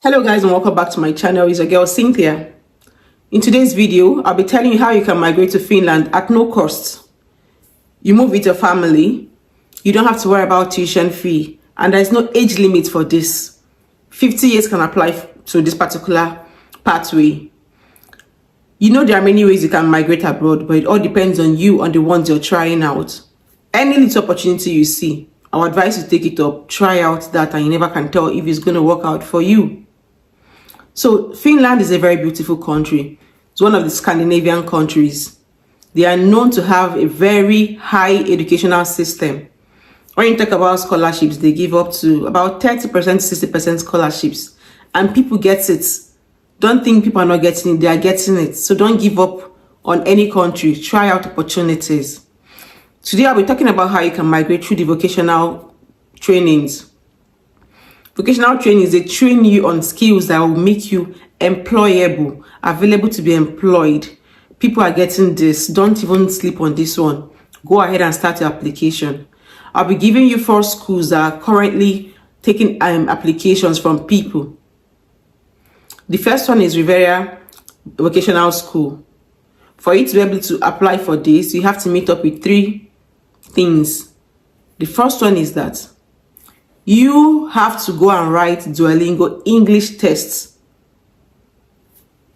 Hello guys, and welcome back to my channel. It's your girl Cynthia. In today's video, I'll be telling you how you can migrate to Finland at no cost. You move with your family, you don't have to worry about tuition fee, and there's no age limit for this. 50 years can apply to this particular pathway. You know there are many ways you can migrate abroad, but it all depends on you, on the ones you're trying out. Any little opportunity you see, I would advise you to take it up, try out that, and you never can tell if it's going to work out for you. So Finland is a very beautiful country. It's one of the Scandinavian countries. They are known to have a very high educational system. When you talk about scholarships, they give up to about 30%, 60% scholarships. And people get it. Don't think people are not getting it. They are getting it. So don't give up on any country. Try out opportunities. Today I'll be talking about how you can migrate through the vocational trainings. Vocational training is they train you on skills that will make you employable, available to be employed. People are getting this. Don't even sleep on this one. Go ahead and start your application. I'll be giving you 4 schools that are currently taking applications from people. The first one is Riviera Vocational School. For you to be able to apply for this, you have to meet up with 3 things. The first one is that you have to go and write Duolingo English tests.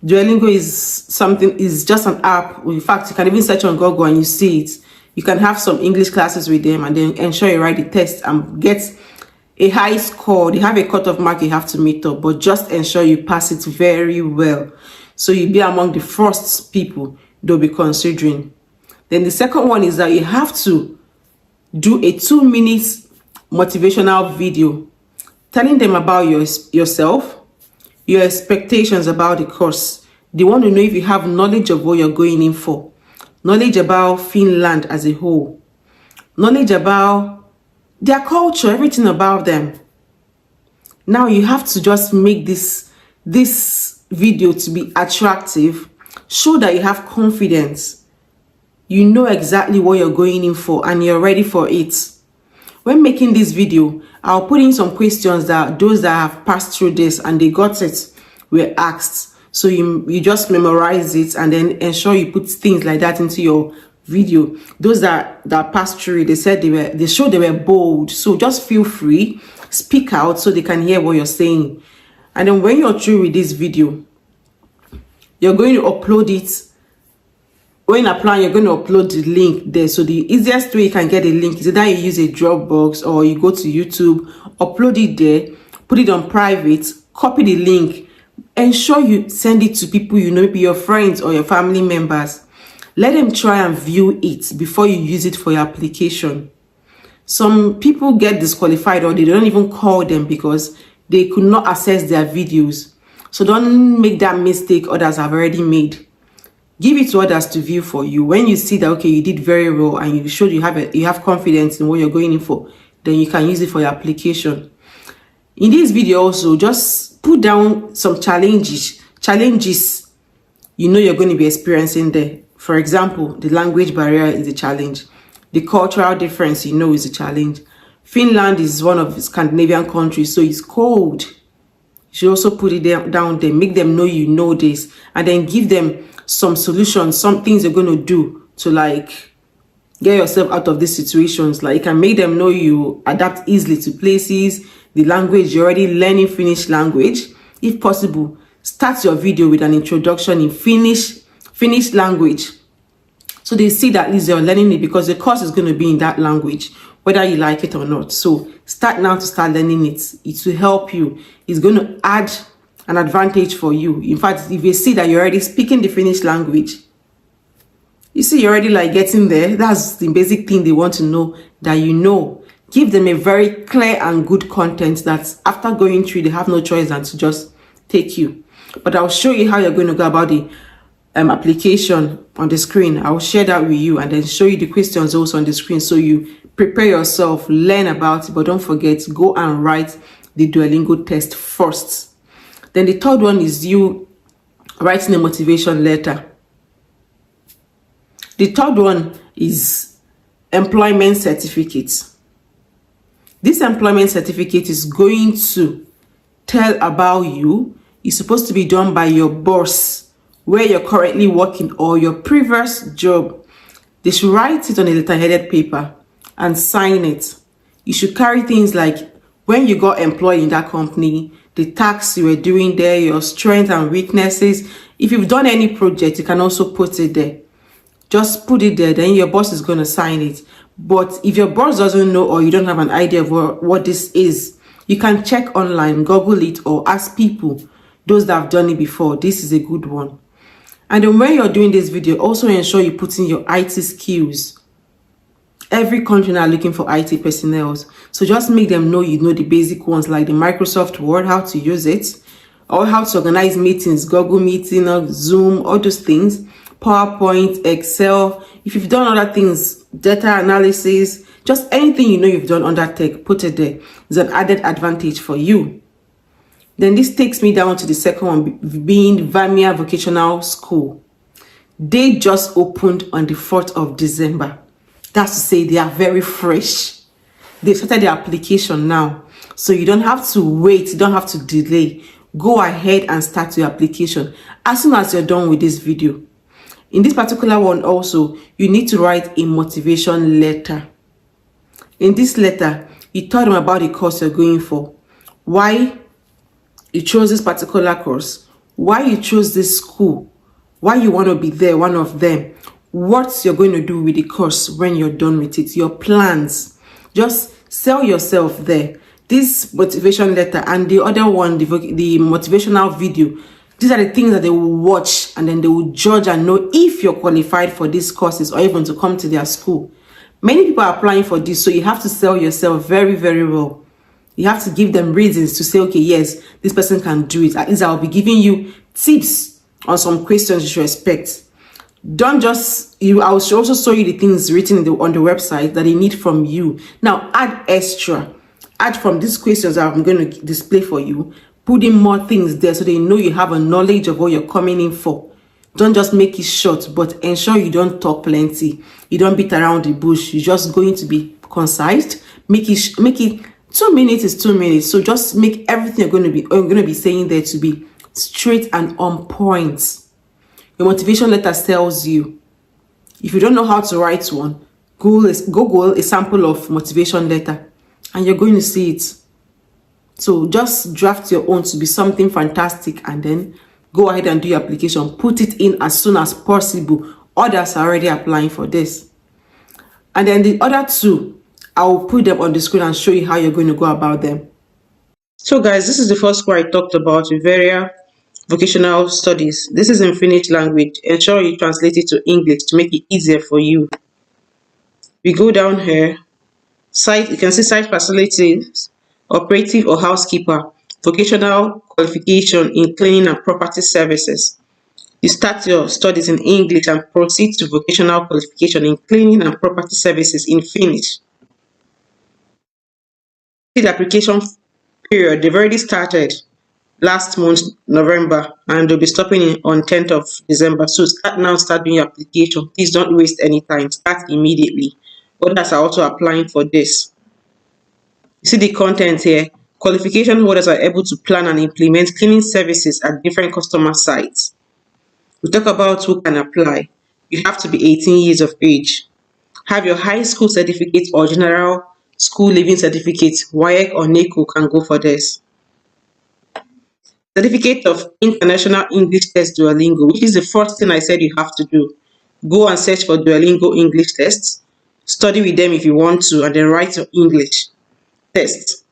Duolingo is just an app. In fact, you can even search on Google and you see it. You can have some English classes with them and then ensure you write the test and get a high score. They have a cutoff mark you have to meet up, but just ensure you pass it very well. So you'll be among the first people they'll be considering. Then the second one is that you have to do a 2-minute motivational video telling them about yourself, your expectations about the course. They want to know if you have knowledge of what you're going in for, knowledge about Finland as a whole, knowledge about their culture, everything about them. Now you have to just make this video to be attractive, show that you have confidence, you know exactly what you're going in for and you're ready for it. When making this video, I'll put in some questions that those that have passed through this and they got it were asked. So you just memorize it and then ensure you put things like that into your video. Those that passed through it, they said they showed they were bold. So just feel free, speak out so they can hear what you're saying. And then when you're through with this video, you're going to upload it. When applying, you're going to upload the link there. So the easiest way you can get a link is either you use a Dropbox or you go to YouTube, upload it there, put it on private, copy the link, ensure you send it to people you know, maybe your friends or your family members. Let them try and view it before you use it for your application. Some people get disqualified or they don't even call them because they could not access their videos. So don't make that mistake others have already made. Give it to others to view for you. When you see that, okay, you did very well and you showed you have confidence in what you're going in for, then you can use it for your application. In this video also, just put down some challenges you know you're going to be experiencing there. For example, the language barrier is a challenge. The cultural difference, you know, is a challenge. Finland is one of the Scandinavian countries, so it's cold. You should also put it down there, make them know you know this, and then give them some solutions, some things you're going to do to like get yourself out of these situations. Like you can make them know you adapt easily to places, the language, you're already learning Finnish language. If possible, start your video with an introduction in Finnish language. So they see that at least you're learning it because the course is going to be in that language, whether you like it or not. So start now to start learning it. It will help you. It's going to add an advantage for you. In fact, if you see that you're already speaking the Finnish language, you see you're already like getting there. That's the basic thing they want to know, that you know. Give them a very clear and good content that after going through, they have no choice than to just take you. But I'll show you how you're going to go about the application on the screen. I'll share that with you and then show you the questions also on the screen so you prepare yourself, learn about it, but don't forget, go and write the Duolingo test first. Then the third one is you writing a motivation letter. The third one is employment certificate. This employment certificate is going to tell about you is supposed to be done by your boss, where you're currently working, or your previous job. They should write it on a letter-headed paper and sign it. You should carry things like when you got employed in that company, the tasks you were doing there, your strengths and weaknesses. If you've done any project, you can also put it there. Just put it there, then your boss is going to sign it. But if your boss doesn't know, or you don't have an idea of what this is, you can check online, Google it, or ask people, those that have done it before. This is a good one. And then when you're doing this video, also ensure you put in your IT skills. Every country now looking for IT personnel. So just make them know you know the basic ones, like the Microsoft Word, how to use it, or how to organize meetings, Google Meeting, or Zoom, all those things, PowerPoint, Excel. If you've done other things, data analysis, just anything you know you've done under tech, put it there. It's an added advantage for you. Then this takes me down to the second one, being Vamia Vocational School. They just opened on the 4th of December. That's to say they are very fresh. They've started the application now. So you don't have to wait, you don't have to delay. Go ahead and start your application as soon as you're done with this video. In this particular one also, you need to write a motivation letter. In this letter, you tell them about the course you're going for, why you chose this particular course, why you chose this school, why you want to be there, one of them, what you're going to do with the course when you're done with it, your plans. Just sell yourself there. This motivation letter and the other one, the motivational video, these are the things that they will watch, and then they will judge and know if you're qualified for these courses or even to come to their school. Many people are applying for this, so you have to sell yourself very, very well. You have to give them reasons to say, okay, yes, this person can do it. At least I'll be giving you tips on some questions you should expect. Don't just, I will also show you the things written on the website that they need from you. Now, add extra. Add from these questions that I'm going to display for you. Put in more things there so they know you have a knowledge of what you're coming in for. Don't just make it short, but ensure you don't talk plenty. You don't beat around the bush. You're just going to be concise. Make it 2 minutes is 2 minutes. So just make everything you're going to be saying there to be straight and on point. Your motivation letter tells you. If you don't know how to write one, Google a sample of motivation letter, and you're going to see it. So just draft your own to be something fantastic, and then go ahead and do your application. Put it in as soon as possible. Others are already applying for this. And then the other two, I will put them on the screen and show you how you're going to go about them. So guys, this is the first one I talked about, Riveria Vocational Studies. This is in Finnish language. Ensure you translate it to English to make it easier for you. We go down here. Site, you can see site facilities, operative or housekeeper, vocational qualification in cleaning and property services. You start your studies in English and proceed to vocational qualification in cleaning and property services in Finnish. See the application period, they've already started last month, November, and they'll be stopping on 10th of December. So start doing your application. Please don't waste any time. Start immediately. Others are also applying for this. You see the content here. Qualification holders are able to plan and implement cleaning services at different customer sites. We talk about who can apply. You have to be 18 years of age. Have your high school certificate or general school leaving certificate. WAEC or NECO can go for this. Certificate of International English Test Duolingo, which is the first thing I said you have to do. Go and search for Duolingo English tests. Study with them if you want to, and then write your English test.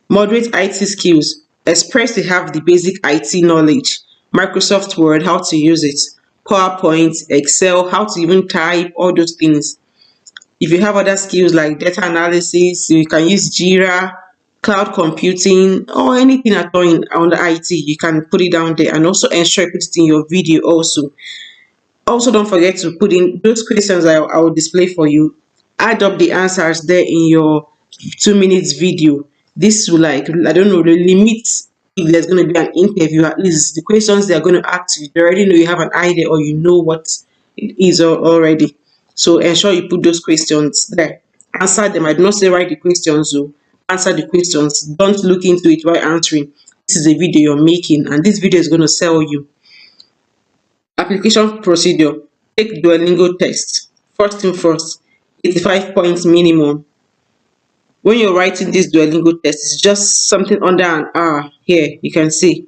Moderate IT skills. Express to have the basic IT knowledge. Microsoft Word, how to use it. PowerPoint, Excel, how to even type, all those things. If you have other skills like data analysis, you can use Jira, cloud computing, or anything at all on the IT, you can put it down there, and also ensure you put it in your video also. Also, don't forget to put in those questions I will display for you. Add up the answers there in your 2 minutes video. This will, like, I don't know, limit if there's going to be an interview. At least the questions they are going to ask you, they already know you have an idea, or you know what it is already. So ensure you put those questions there. Answer them. I do not say write the questions, so answer the questions. Don't look into it while answering. this is a video you're making, and this video is going to sell you. Application procedure: take Duolingo test. First thing first, 85 points minimum. When you're writing this Duolingo test, it's just something under an hour. Here you can see.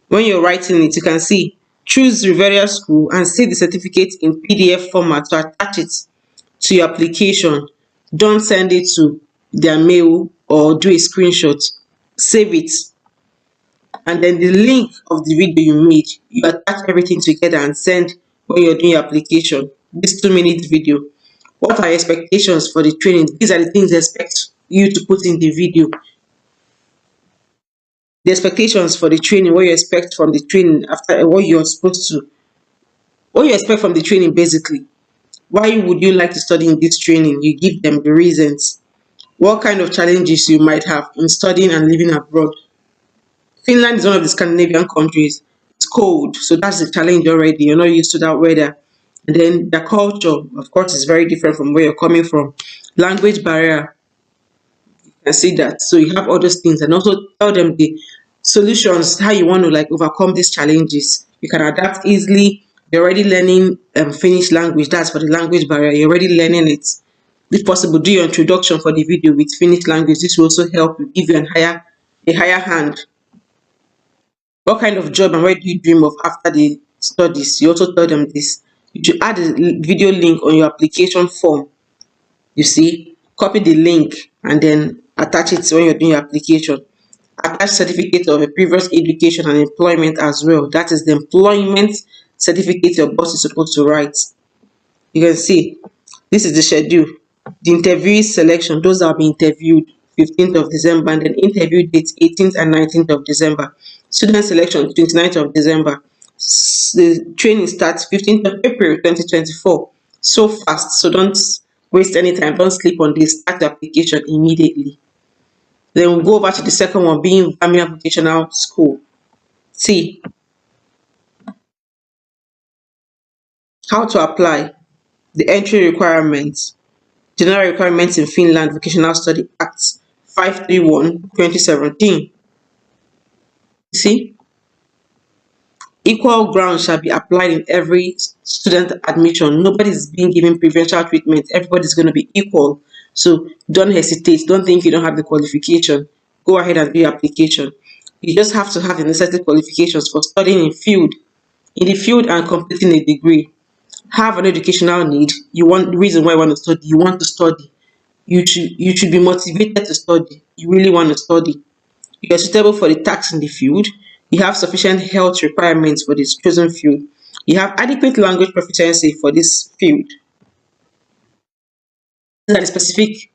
When you're writing it, you can see, choose Riviera School and save the certificate in PDF format to attach it to your application. Don't send it to their mail or do a screenshot. Save it, and then the link of the video you made, you attach everything together and send when you're doing your application. This 2 minute video. What are your expectations for the training? These are the things they expect you to put in the video. The expectations for the training, what you expect from the training, after what you're supposed to, what you expect from the training basically. Why would you like to study in this training? You give them the reasons. What kind of challenges you might have in studying and living abroad. Finland is one of the Scandinavian countries. It's cold, so that's the challenge already. You're not used to that weather. And then the culture, of course, is very different from where you're coming from. Language barrier, you can see that. So you have all those things, and also tell them the solutions, how you want to like overcome these challenges. You can adapt easily. You're already learning Finnish language. That's for the language barrier. You're already learning it. If possible, do your introduction for the video with Finnish language. This will also help you, give you a higher hand. What kind of job and where do you dream of after the studies? You also tell them this. You should add a video link on your application form. You see, copy the link and then attach it when you're doing your application. Attach certificate of a previous education and employment as well. That is the employment certificate your boss is supposed to write. You can see this is the schedule. The interviewee selection, those that will be interviewed 15th of December, and then interview dates 18th and 19th of December. Student selection 29th of December. The training starts 15th of April 2024. So fast, so don't waste any time. Don't sleep on this. Start the application immediately. Then we'll go over to the second one, being Vocational Vocational School. See how to apply. The entry requirements. General requirements in Finland Vocational Study Act 531/2017. See, equal ground shall be applied in every student admission. Nobody is being given preferential treatment. Everybody is going to be equal. So don't hesitate. Don't think you don't have the qualification. Go ahead and do your application. You just have to have the necessary qualifications for studying in the field and completing a degree. Have an educational need. You want the reason why you want to study. You want to study. You should be motivated to study. You really want to study. You are suitable for the tasks in the field. You have sufficient health requirements for this chosen field. You have adequate language proficiency for this field. These are the specific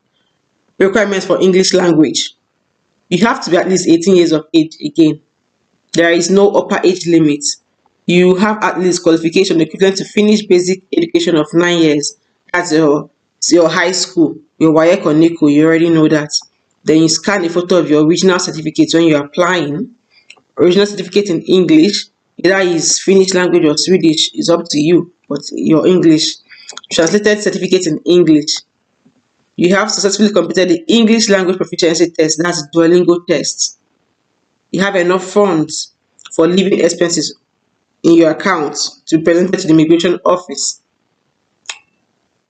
requirements for English language. You have to be at least 18 years of age again. There is no upper age limit. You have at least qualification equivalent to finish basic education of 9 years. That's your high school, your WAEC or NICO, you already know that. Then you scan a photo of your original certificate when you're applying. Original certificate in English, either is Finnish language or Swedish, is up to you, but your English. Translated certificate in English. You have successfully completed the English language proficiency test, that's Duolingo test. You have enough funds for living expenses in your account to be presented to the immigration office.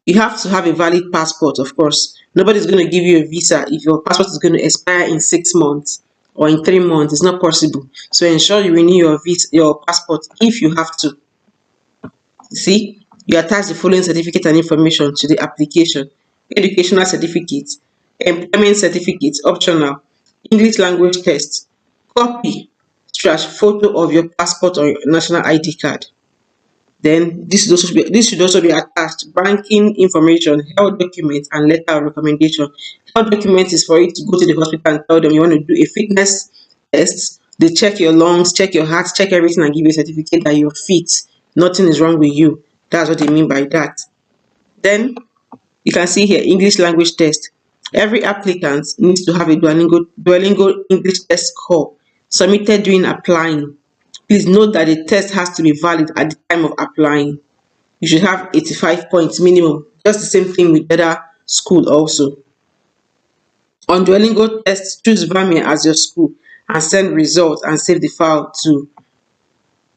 You have to have a valid passport, of course. Nobody's going to give you a visa if your passport is going to expire in 6 months or in 3 months. It's not possible. So ensure you renew your passport if you have to. See, you attach the following certificate and information to the application: educational certificate, employment certificate, optional, English language test, copy / photo of your passport or your national ID card. Then this should also be attached: banking information, health document, and letter of recommendation. Health document is for you to go to the hospital and tell them you want to do a fitness test. They check your lungs, check your heart, check everything, and give you a certificate that you're fit. Nothing is wrong with you. That's what they mean by that. Then you can see here English language test. Every applicant needs to have a Duolingo English test score submitted during applying. Please note that the test has to be valid at the time of applying. You should have 85 points minimum. Just the same thing with other school also. On Duolingo test, choose Vamia as your school and send results and save the file to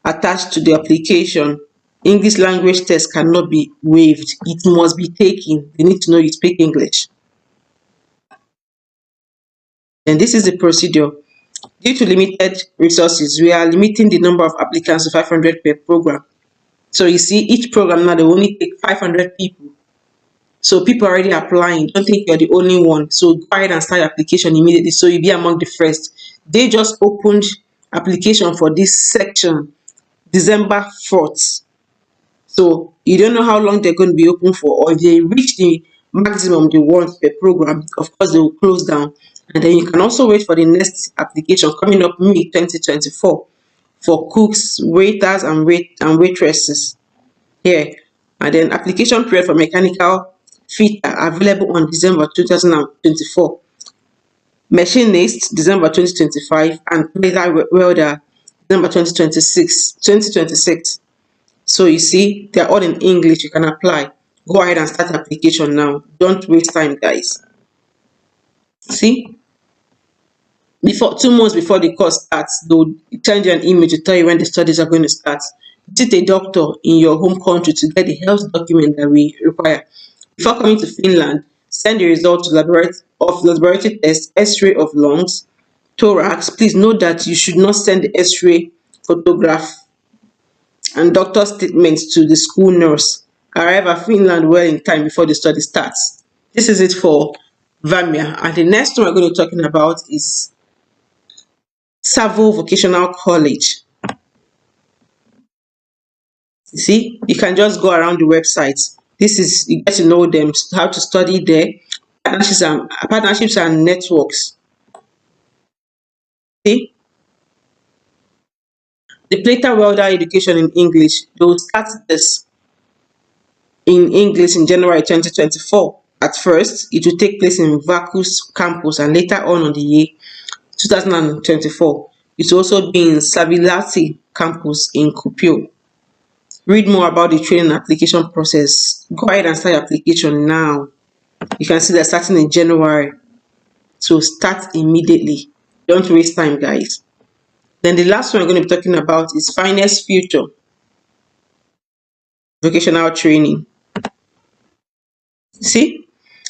attach to the application. English language test cannot be waived. It must be taken. You need to know you speak English. And this is the procedure. Due to limited resources, we are limiting the number of applicants to 500 per program. So you see, each program now they only take 500 people. So people are already applying. Don't think you're the only one. So go ahead and start your application immediately so you'll be among the first. They just opened application for this section December 4th. So you don't know how long they're going to be open for, or if they reach the maximum they want per program, of course they will close down. And then you can also wait for the next application coming up May 2024 for cooks, waiters, and waitresses here. And then application period for mechanical fitter available on December 2024. Machinist December 2025 and later welder December 2026. So you see, they're all in English. You can apply. Go ahead and start the application now. Don't waste time, guys. See, before 2 months before the course starts, they'll send you an email to tell you when the studies are going to start. Visit a doctor in your home country to get the health document that we require. Before coming to Finland, send the results to laboratory test, X-ray of lungs, thorax. Please note that you should not send the X-ray photograph and doctor statements to the school nurse. Arrive Finland well in time before the study starts. This is it for Vamia. And the next one we're going to be talking about is Savo Vocational College. You see, you can just go around the website. This is, you get to know them, how to study there, partnerships and networks. See, the Plater Welder Education in English, they will start this in English in January 2024. At first, it will take place in Vacus campus and later on the year 2024. It will also be in Savilati campus in Kuopio. Read more about the training and application process. Go ahead and start your application now. You can see they're starting in January. So start immediately. Don't waste time, guys. Then the last one we're going to be talking about is Finest Future Vocational Training. See,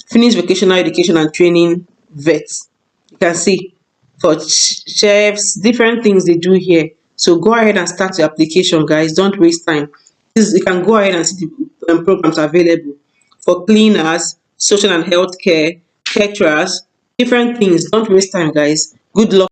Finnish Vocational Education and Training vets. You can see for chefs, different things they do here. So go ahead and start your application, guys. Don't waste time. You can go ahead and see the programs available for cleaners, social and health care, caterers, different things. Don't waste time, guys. Good luck.